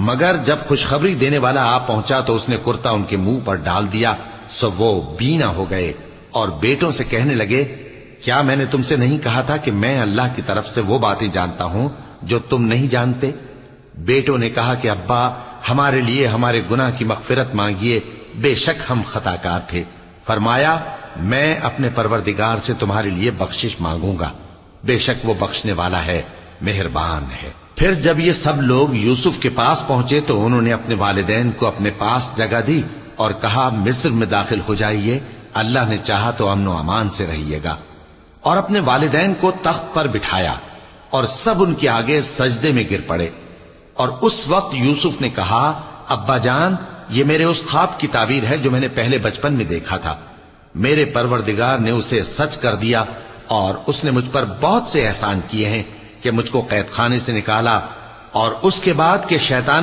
مگر جب خوشخبری دینے والا آ پہنچا تو اس نے کرتا ان کے منہ پر ڈال دیا، سو وہ بینا ہو گئے اور بیٹوں سے کہنے لگے، کیا میں نے تم سے نہیں کہا تھا کہ میں اللہ کی طرف سے وہ باتیں جانتا ہوں جو تم نہیں جانتے؟ بیٹوں نے کہا کہ ابا، ہمارے لیے ہمارے گناہ کی مغفرت مانگیے، بے شک ہم خطا کار تھے۔ فرمایا، میں اپنے پروردگار سے تمہارے لیے بخشش مانگوں گا، بے شک وہ بخشنے والا ہے، مہربان ہے۔ پھر جب یہ سب لوگ یوسف کے پاس پہنچے تو انہوں نے اپنے والدین کو اپنے پاس جگہ دی اور کہا، مصر میں داخل ہو جائیے، اللہ نے چاہا تو امن و امان سے رہیے گا۔ اور اپنے والدین کو تخت پر بٹھایا اور سب ان کے آگے سجدے میں گر پڑے۔ اور اس وقت یوسف نے کہا، ابا جان، یہ میرے اس خواب کی تعبیر ہے جو میں نے پہلے بچپن میں دیکھا تھا۔ میرے پروردگار نے اسے سچ کر دیا اور اس نے مجھ پر بہت سے احسان کیے ہیں کہ مجھ کو قید خانے سے نکالا، اور اس کے بعد کہ شیطان